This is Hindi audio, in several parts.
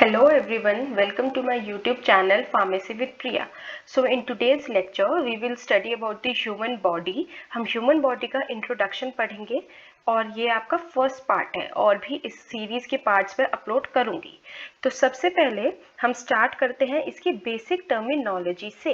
Hello everyone, welcome to my YouTube channel Pharmacy with Priya. So in today's lecture we will study about the human body. हम human body का introduction पढ़ेंगे और ये आपका फर्स्ट पार्ट है और भी इस सीरीज के पार्ट्स में अपलोड करूंगी। तो सबसे पहले हम स्टार्ट करते हैं इसकी बेसिक टर्मिनोलॉजी से।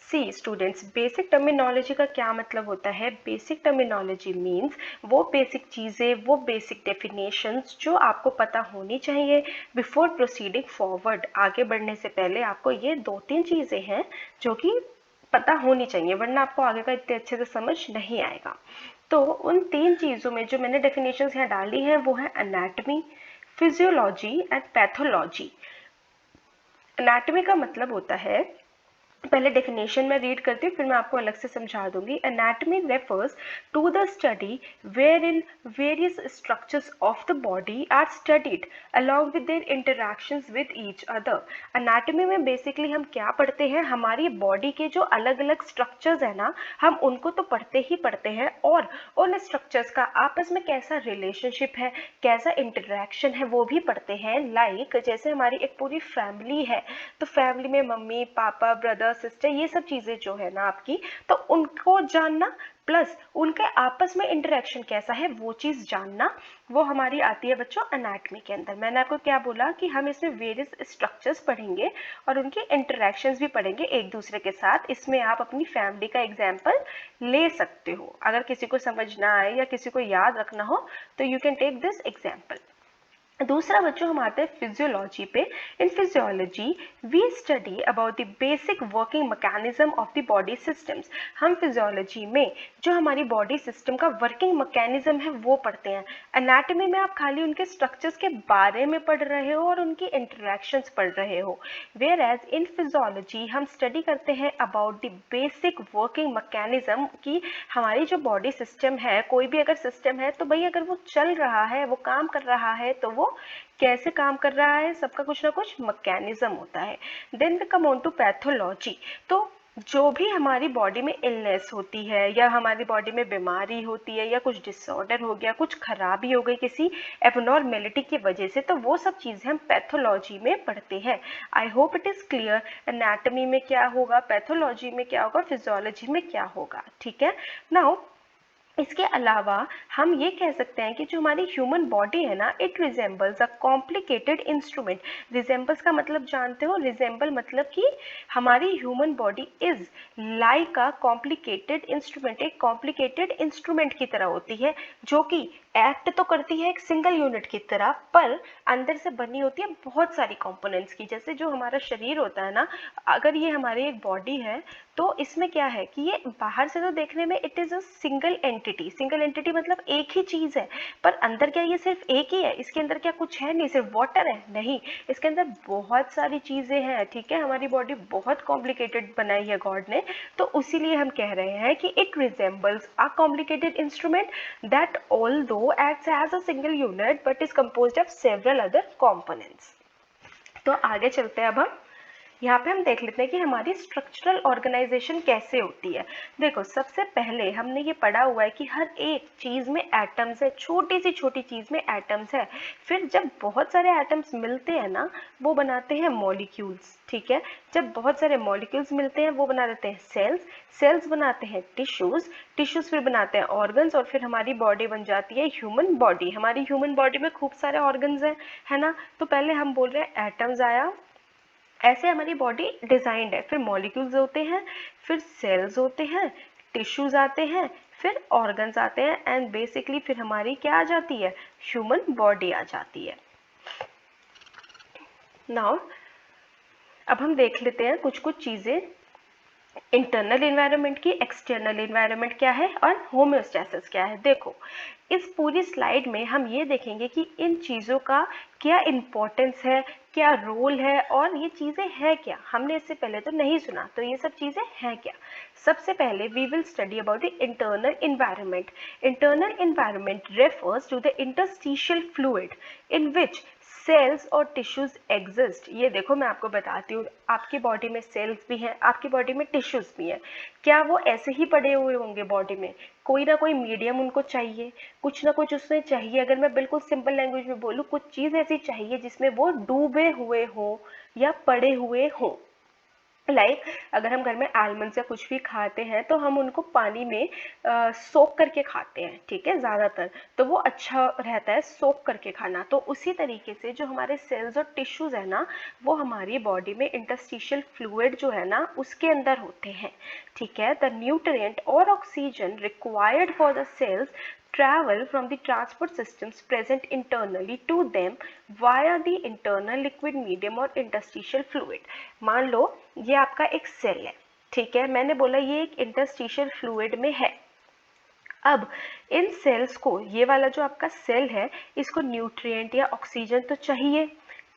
सी स्टूडेंट्स, बेसिक टर्मिनोलॉजी का क्या मतलब होता है? बेसिक टर्मिनोलॉजी मीन्स वो बेसिक चीज़ें, वो बेसिक डेफिनेशंस जो आपको पता होनी चाहिए बिफोर प्रोसीडिंग फॉरवर्ड। आगे बढ़ने से पहले आपको ये 2-3 चीज़ें हैं जो कि पता होनी चाहिए, वरना आपको आगे का इतने अच्छे से समझ नहीं आएगा। तो उन 3 चीज़ों में जो मैंने डेफिनेशंस यहाँ डाली हैं वो है anatomy, physiology and pathology. Anatomy का मतलब होता है, पहले डेफिनेशन में रीड करती हूँ फिर मैं आपको अलग से समझा दूंगी। Anatomy refers to the study where in various structures of the body are studied along with their interactions with each other. Anatomy में बेसिकली हम क्या पढ़ते हैं? हमारी बॉडी के जो अलग अलग स्ट्रक्चर्स है ना, हम उनको तो पढ़ते ही पढ़ते हैं और उन स्ट्रक्चर्स का आपस में कैसा रिलेशनशिप है, कैसा इंटरैक्शन है वो भी पढ़ते हैं। लाइक जैसे हमारी एक पूरी फैमिली है, तो फैमिली में मम्मी पापा ब्रदर सिस्टर ये सब चीजें जो है ना आपकी, तो उनको जानना प्लस उनके आपस में इंटरेक्शन कैसा है वो चीज जानना, वो हमारी आती है बच्चों एनाटमी के अंदर। मैंने आपको क्या बोला कि हम इसमें वेरियस स्ट्रक्चर्स पढ़ेंगे और उनके इंटरेक्शंस भी पढ़ेंगे एक दूसरे के साथ। इसमें आप अपनी फैमिली का एग्जाम्पल ले सकते हो। अगर किसी को समझ ना आए या किसी को याद रखना हो तो you can take this example. दूसरा बच्चों हम आते हैं फिजियोलॉजी पे। In physiology we study about the basic working mechanism of the body systems. हम फिजियोलॉजी में जो हमारी बॉडी सिस्टम का वर्किंग मैकेनिज्म है वो पढ़ते हैं। एनाटॉमी में आप खाली उनके स्ट्रक्चर्स के बारे में पढ़ रहे हो और उनकी इंटरेक्शंस पढ़ रहे हो। वेयर एज इन फिजियोलॉजी हम स्टडी करते हैं about the basic working mechanism की हमारी जो बॉडी सिस्टम है, कोई भी अगर सिस्टम है तो भाई अगर वो चल रहा है, वो काम कर रहा है तो वो कैसे काम कर रहा है, सबका कुछ ना कुछ मैकेनिज्म होता है। Then we come on to pathology. तो जो भी हमारी बॉडी में इलनेस होती है या हमारी बॉडी में बीमारी होती है या कुछ डिसऑर्डर हो गया, कुछ खराबी हो गई किसी एबनॉर्मेलिटी की वजह से, तो वो सब चीज़ें हम पैथोलॉजी में पढ़ते हैं। I hope it is clear. Anatomy में क्या होगा, पैथोलॉजी में क्या होगा, फिजियोलॉजी में क्या होगा, ठीक है। नाउ इसके अलावा हम ये कह सकते हैं कि जो हमारी ह्यूमन बॉडी है ना, it resembles a complicated instrument. Resembles का मतलब जानते हो? रिजेंबल मतलब कि हमारी human body is like a complicated instrument, एक कॉम्प्लिकेटेड इंस्ट्रूमेंट की तरह होती है जो कि एक्ट तो करती है एक सिंगल यूनिट की तरह, पर अंदर से बनी होती है बहुत सारी कंपोनेंट्स की। जैसे जो हमारा शरीर होता है ना, अगर ये हमारी एक बॉडी है तो इसमें क्या है कि ये बाहर से तो देखने में it is a single entity. Single entity मतलब एक ही चीज है, पर अंदर क्या ये सिर्फ एक ही है? इसके अंदर क्या कुछ है? नहीं, सिर्फ वाटर है? नहीं, इसके अंदर बहुत सारी चीजें हैं, ठीक है। हमारी बॉडी बहुत कॉम्प्लिकेटेड बनाई है गॉड ने, तो इसीलिए हम कह रहे हैं कि it resembles a complicated instrument that although acts as a single unit but is composed of several other components. तो आगे चलते हैं। अब हम यहाँ पे हम देख लेते हैं कि हमारी स्ट्रक्चरल ऑर्गेनाइजेशन कैसे होती है। देखो, सबसे पहले हमने ये पढ़ा हुआ है कि हर एक चीज़ में एटम्स है, छोटी सी छोटी चीज़ में एटम्स है। फिर जब बहुत सारे एटम्स मिलते हैं ना, वो बनाते हैं मॉलिक्यूल्स, ठीक है। जब बहुत सारे मॉलिक्यूल्स मिलते हैं वो बना देते हैं सेल्स, सेल्स बनाते हैं टिश्यूज, टिश्यूज फिर बनाते हैं ऑर्गन्स, और फिर हमारी बॉडी बन जाती है ह्यूमन बॉडी। हमारी ह्यूमन बॉडी में खूब सारे ऑर्गन्स हैं, है ना। तो पहले हम बोल रहे हैं एटम्स आया, ऐसे हमारी बॉडी डिजाइंड है। फिर मॉलिक्यूल्स होते हैं, फिर सेल्स होते हैं, टिश्यूज आते हैं, फिर ऑर्गन्स आते हैं, एंड बेसिकली फिर हमारी क्या आ जाती है? ह्यूमन बॉडी आ जाती है। नाउ अब हम देख लेते हैं कुछ कुछ चीजें इंटरनल इन्वायरमेंट की, एक्सटर्नल इन्वायरमेंट क्या है और होम्योस्टैसिस क्या है। देखो, इस पूरी स्लाइड में हम ये देखेंगे कि इन चीज़ों का क्या इम्पोर्टेंस है, क्या रोल है और ये चीज़ें हैं क्या। हमने इससे पहले तो नहीं सुना, तो ये सब चीज़ें हैं क्या। सबसे पहले we will study about the internal environment. Internal environment refers to the interstitial fluid in which cells और टिश्यूज एग्जिस्ट, ये देखो मैं आपको बताती हूँ, आपकी बॉडी में सेल्स भी हैं, आपकी बॉडी में टिश्यूज भी हैं। क्या वो ऐसे ही पड़े हुए होंगे बॉडी में? कोई ना कोई मीडियम उनको चाहिए, कुछ ना कुछ उसमें चाहिए। अगर मैं बिल्कुल सिंपल लैंग्वेज में बोलूँ, कुछ चीज़ ऐसी चाहिए जिसमें वो डूबे हुए हों या पड़े हुए हों। अगर हम घर में आलमंड्स या कुछ भी खाते हैं तो हम उनको पानी में सोक करके खाते हैं, ठीक है, ज़्यादातर तो वो अच्छा रहता है सोक करके खाना। तो उसी तरीके से जो हमारे सेल्स और टिश्यूज़ है ना, वो हमारी बॉडी में इंटरस्टिशियल फ्लूइड जो है ना उसके अंदर होते हैं, ठीक है। द न्यूट्रिएंट और oxygen required for the cells travel from the transport systems present internally to them via the internal liquid medium or interstitial fluid। मान लो ये आपका एक सेल है, ठीक है, मैंने बोला ये एक इंटरस्टिशियल फ्लूइड में है। अब इन सेल्स को, ये वाला जो आपका सेल है, इसको न्यूट्रिएंट या ऑक्सीजन तो चाहिए,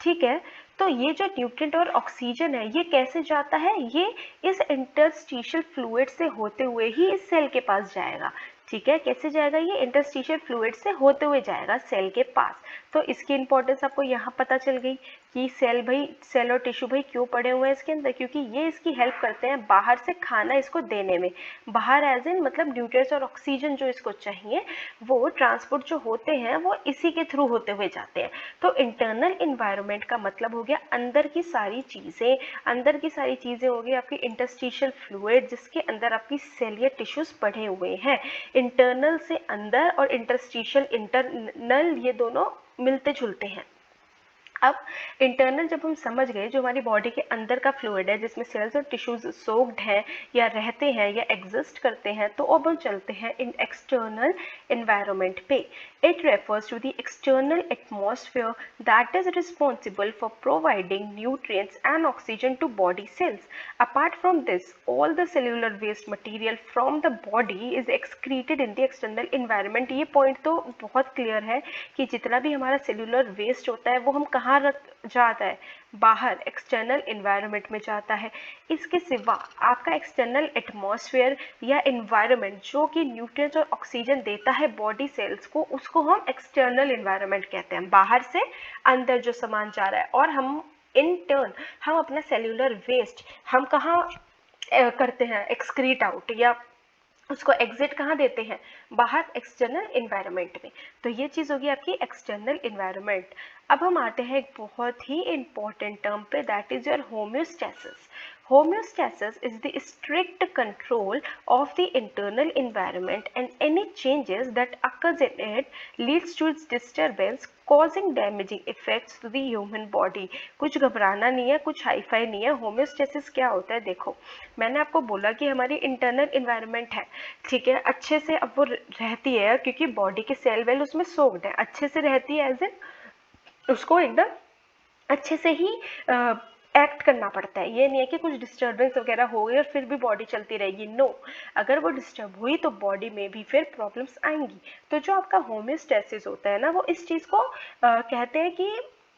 ठीक है। तो ये जो न्यूट्रिएंट और ऑक्सीजन है ये कैसे जाता है? ये इस इंटरस्टिशियल फ्लूइड से होते हुए ही इस सेल के पास जाएगा, ठीक है। कैसे जाएगा? ये इंटरस्टिशियल फ्लूइड से होते हुए जाएगा सेल के पास। तो इसकी इंपॉर्टेंस आपको यहाँ पता चल गई कि सेल और टिश्यू भाई क्यों पड़े हुए हैं इसके अंदर, क्योंकि ये इसकी हेल्प करते हैं बाहर से खाना इसको देने में। बाहर एज इन मतलब न्यूट्रिएंट्स और ऑक्सीजन जो इसको चाहिए वो ट्रांसपोर्ट जो होते हैं वो इसी के थ्रू होते हुए जाते हैं। तो इंटरनल इन्वायरमेंट का मतलब हो गया अंदर की सारी चीज़ें, अंदर की सारी चीज़ें हो गई आपकी इंटरस्टिशियल फ्लूइड जिसके अंदर आपकी सेल या टिश्यूज पड़े हुए हैं। इंटरनल से अंदर और इंटरस्टिशियल इंटरनल ये दोनों मिलते जुलते हैं। अब इंटरनल जब हम समझ गए, जो हमारी बॉडी के अंदर का फ्लूइड है जिसमें सेल्स और टिश्यूज सोक्ड हैं या रहते हैं या एग्जिस्ट करते हैं, तो अब हम चलते हैं इन एक्सटर्नल एनवायरनमेंट पे। It refers to the external atmosphere that is responsible for providing nutrients and oxygen to body cells. Apart from this all the cellular waste material from the body is excreted in the external environment. ये पॉइंट तो बहुत क्लियर है कि जितना भी हमारा सेल्यूलर वेस्ट होता है वो हम कहाँ जाता है? बाहर एक्सटर्नल एनवायरनमेंट में जाता है। इसके सिवा आपका एक्सटर्नल एटमॉस्फेयर या एनवायरनमेंट जो कि न्यूट्रिएंट्स और ऑक्सीजन देता है बॉडी सेल्स को, उसको हम एक्सटर्नल एनवायरनमेंट कहते हैं। बाहर से अंदर जो सामान जा रहा है, और हम इन टर्न हम अपना सेल्यूलर वेस्ट हम कहाँ करते हैं? एक्सक्रीट आउट, या उसको एग्जिट कहाँ देते हैं? बाहर एक्सटर्नल इन्वायरमेंट में। तो ये चीज़ होगी आपकी एक्सटर्नल इन्वायरमेंट। अब हम आते हैं एक बहुत ही इंपॉर्टेंट टर्म पे, that is your homeostasis. Homeostasis is the strict control of the internal environment, and any changes that occurs in it leads to its disturbance causing damaging effects to the human body। कुछ घबराना नहीं है, कुछ हाईफाई नहीं है। होम्योस्टेसिस क्या होता है? देखो, मैंने आपको बोला कि हमारी इंटरनल इन्वायरमेंट है, ठीक है, अच्छे से अब वो रहती है क्योंकि बॉडी के सेल वेल उसमें सोक्ड है, अच्छे से रहती है, एज इन उसको एकदम अच्छे से ही एक्ट करना पड़ता है। ये नहीं है कि कुछ डिस्टर्बेंस वगैरह हो गई और फिर भी बॉडी चलती रहेगी, नो। अगर वो डिस्टर्ब हुई तो बॉडी में भी फिर प्रॉब्लम्स आएंगी। तो जो आपका होम्योस्टैसिस होता है ना, वो इस चीज़ को कहते हैं कि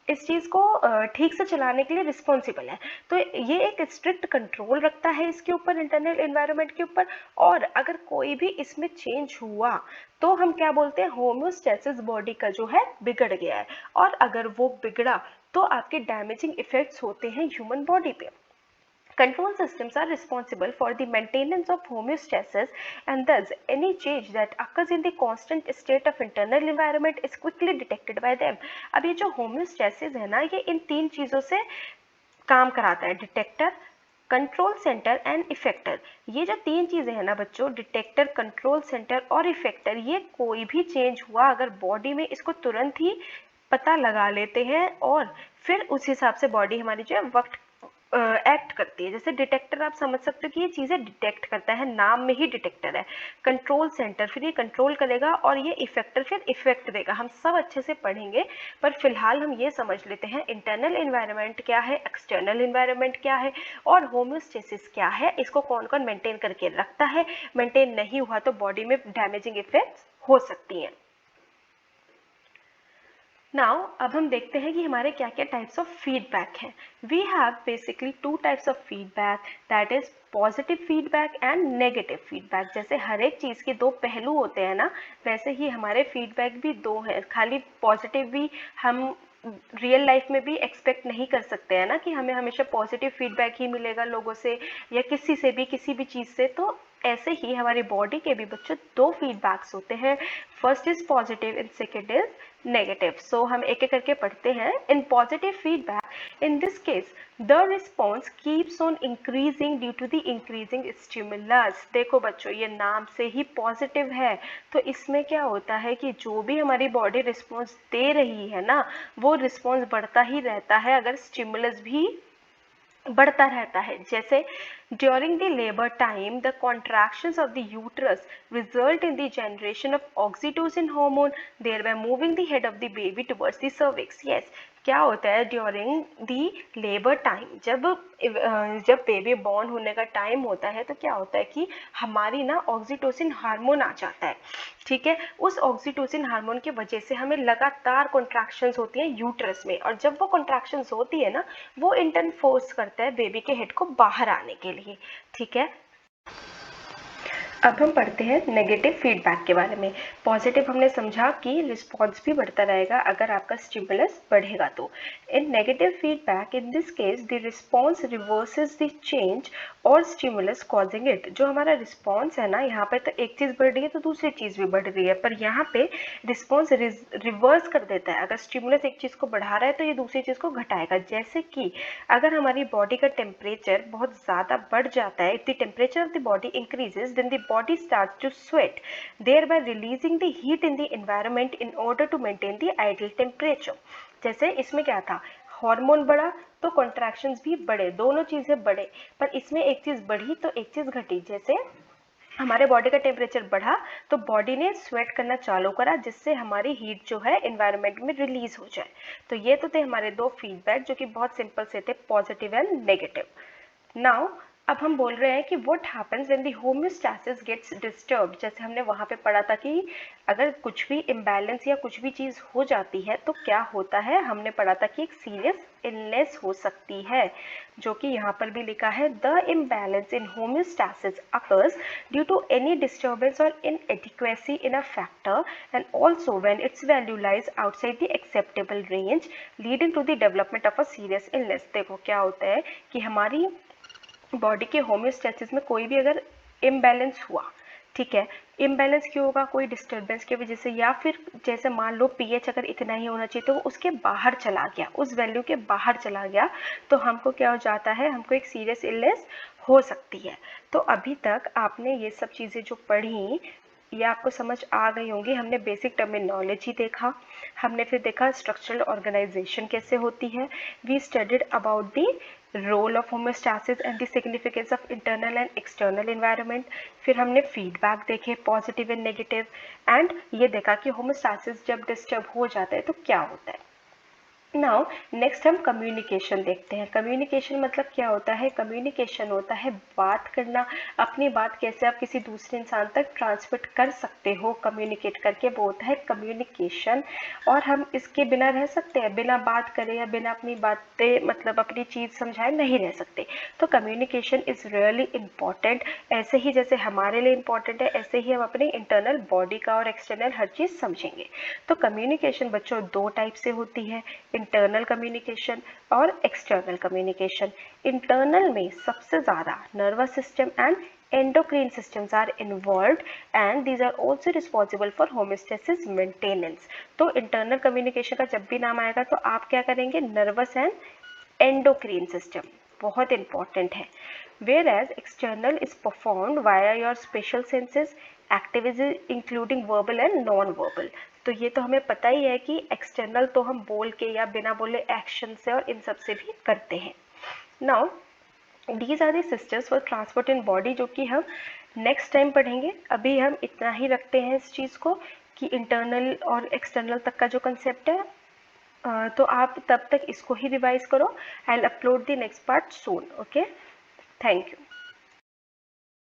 इस चीज़ को ठीक से चलाने के लिए रिस्पॉन्सिबल है। तो ये एक स्ट्रिक्ट कंट्रोल रखता है इसके ऊपर, इंटरनल एनवायरनमेंट के ऊपर। और अगर कोई भी इसमें चेंज हुआ तो हम क्या बोलते हैं? होम्योस्टैसिस बॉडी का जो है बिगड़ गया है। और अगर वो बिगड़ा तो आपके डैमेजिंग इफेक्ट्स होते हैं ह्यूमन बॉडी पे। Control systems are responsible for the maintenance of homeostasis, and thus any change that occurs in the constant state of internal environment is quickly detected by them। अब ये जो homeostasis है ना, ये इन तीन चीज़ों से काम कराता है, detector, control centre and effector. ये जो तीन चीज़ें हैं ना बच्चों, डिटेक्टर, कंट्रोल सेंटर और इफेक्टर, ये कोई भी चेंज हुआ अगर बॉडी में, इसको तुरंत ही पता लगा लेते हैं और फिर उस हिसाब से बॉडी हमारी जो है वक्त एक्ट करती है। जैसे डिटेक्टर आप समझ सकते हो कि ये चीज़ें डिटेक्ट करता है, नाम में ही डिटेक्टर है। कंट्रोल सेंटर फिर ये कंट्रोल करेगा, और ये इफेक्टर फिर इफेक्ट देगा। हम सब अच्छे से पढ़ेंगे, पर फिलहाल हम ये समझ लेते हैं इंटरनल एनवायरनमेंट क्या है, एक्सटर्नल एनवायरनमेंट क्या है, और होम्योस्टेसिस क्या है, इसको कौन कौन मेंटेन करके रखता है। मेंटेन नहीं हुआ तो बॉडी में डैमेजिंग इफेक्ट्स हो सकती हैं। नाउ अब हम देखते हैं कि हमारे क्या क्या टाइप्स ऑफ फीडबैक हैं। We have basically two types of feedback, that is positive feedback and negative feedback. जैसे हर एक चीज़ के दो पहलू होते हैं ना, वैसे ही हमारे फीडबैक भी दो हैं। खाली पॉजिटिव भी हम रियल लाइफ में भी एक्सपेक्ट नहीं कर सकते हैं ना कि हमें हमेशा पॉजिटिव फीडबैक ही मिलेगा लोगों से या किसी से भी, किसी भी चीज़ से। तो ऐसे ही हमारी बॉडी के भी बच्चों दो फीडबैक्स होते हैं, first is positive and second is negative. So हम एक एक करके पढ़ते हैं। In positive feedback, in this case the response keeps on increasing due to the increasing stimulus. देखो बच्चों, ये नाम से ही पॉजिटिव है, तो इसमें क्या होता है कि जो भी हमारी बॉडी रिस्पॉन्स दे रही है ना, वो रिस्पॉन्स बढ़ता ही रहता है अगर स्टिमुलस भी बढ़ता रहता है। जैसे during the labour time the contractions of the uterus result in the generation of oxytocin hormone, thereby moving the head of the baby towards the cervix. Yes, क्या होता है ड्यूरिंग दी लेबर टाइम, जब बेबी बॉर्न होने का टाइम होता है तो क्या होता है कि हमारी ना ऑक्सीटोसिन हार्मोन आ जाता है, ठीक है। उस ऑक्सीटोसिन हार्मोन की वजह से हमें लगातार कॉन्ट्रैक्शंस होती हैं यूट्रस में, और जब वो कॉन्ट्रैक्शंस होती है ना, वो इंटर्न फोर्स करता है बेबी के हेड को बाहर आने के लिए, ठीक है। अब हम पढ़ते हैं नेगेटिव फीडबैक के बारे में। पॉजिटिव हमने समझा कि रिस्पॉन्स भी बढ़ता रहेगा अगर आपका स्टिमुलस बढ़ेगा तो। In negative feedback, in this case the response reverses the change और स्टिमुलस कॉजिंग इट। जो हमारा रिस्पॉन्स है ना, यहाँ पे तो एक चीज़ बढ़ रही है तो दूसरी चीज़ भी बढ़ रही है, पर यहाँ पे रिस्पॉन्स रिवर्स कर देता है। अगर स्टिमुलस एक चीज़ को बढ़ा रहा है तो ये दूसरी चीज़ को घटाएगा। जैसे कि अगर हमारी बॉडी का टेम्परेचर बहुत ज़्यादा बढ़ जाता है, if the temperature of the body increases, then the body starts to sweat, thereby releasing the heat in the environment in order to maintain the ideal temperature। जैसे इसमें क्या था, हार्मोन बढ़ा तो कॉन्ट्रैक्शंस भी बढ़े, दोनों चीज़ें बढ़े, पर इसमें एक चीज़ बढ़ी तो एक चीज़ घटी। जैसे हमारे बॉडी का टेम्परेचर बढ़ा तो बॉडी ने स्वेट करना चालू करा, जिससे हमारी हीट जो है एनवायरनमेंट में रिलीज हो जाए। तो ये तो थे हमारे दो फीडबैक जो कि बहुत सिंपल से थे, पॉजिटिव एंड नेगेटिव। नाउ अब हम बोल रहे हैं कि what happens when the homeostasis gets disturbed. जैसे हमने वहाँ पे पढ़ा था कि अगर कुछ भी इम्बैलेंस या कुछ भी चीज़ हो जाती है तो क्या होता है, हमने पढ़ा था कि एक सीरियस इलनेस हो सकती है, जो कि यहाँ पर भी लिखा है, the imbalance in homeostasis occurs due to any disturbance और inadequacy in a factor and also when its value lies outside the acceptable range leading to the development of a serious illness। देखो क्या होता है कि हमारी बॉडी के होम्योस्टैसिस में कोई भी अगर इम्बैलेंस हुआ, ठीक है, इम्बैलेंस क्यों होगा, कोई डिस्टर्बेंस की वजह से, या फिर जैसे मान लो पीएच अगर इतना ही होना चाहिए तो वो उसके बाहर चला गया, उस वैल्यू के बाहर चला गया, तो हमको क्या हो जाता है, हमको एक सीरियस इलनेस हो सकती है। तो अभी तक आपने ये सब चीज़ें जो पढ़ी ये आपको समझ आ गई होंगी। हमने बेसिक टर्मिनोलॉजी देखा, हमने फिर देखा स्ट्रक्चरल ऑर्गेनाइजेशन कैसे होती है, we studied about the role of homeostasis and the significance of internal and external environment. फिर हमने फीडबैक देखे पॉजिटिव एंड नेगेटिव, एंड ये देखा कि होम्योस्टैसिस जब डिस्टर्ब हो जाता है तो क्या होता है। नाउ नेक्स्ट हम कम्युनिकेशन देखते हैं। कम्युनिकेशन मतलब क्या होता है, कम्युनिकेशन होता है बात करना, अपनी बात कैसे आप किसी दूसरे इंसान तक ट्रांसमिट कर सकते हो कम्युनिकेट करके, वो होता है कम्युनिकेशन। और हम इसके बिना रह सकते हैं, बिना बात करे या बिना अपनी बातें मतलब अपनी चीज़ समझाए नहीं रह सकते। तो कम्युनिकेशन इज़ रियली इम्पॉर्टेंट। ऐसे ही जैसे हमारे लिए इम्पॉर्टेंट है, ऐसे ही हम अपनी इंटरनल बॉडी का और एक्सटर्नल हर चीज़ समझेंगे। तो कम्युनिकेशन बच्चों दो टाइप से होती है, इंटरनल कम्युनिकेशन और एक्सटर्नल कम्युनिकेशन। इंटरनल में सबसे ज़्यादा nervous system and endocrine systems are involved and these are also responsible for homeostasis maintenance। तो इंटरनल कम्युनिकेशन का जब भी नाम आएगा तो आप क्या करेंगे, नर्वस एंड एंडोक्रीन सिस्टम, बहुत इंपॉर्टेंट है। whereas external is performed via your special senses activities including verbal and non-verbal। तो ये तो हमें पता ही है कि एक्सटर्नल तो हम बोल के या बिना बोले एक्शन से और इन सब से भी करते हैं। Now these are the systems for transport in body, जो कि हम नेक्स्ट टाइम पढ़ेंगे। अभी हम इतना ही रखते हैं इस चीज़ को कि इंटरनल और एक्सटर्नल तक का जो कंसेप्ट है, तो आप तब तक इसको ही रिवाइज करो। I will upload the next part soon. Okay, thank you.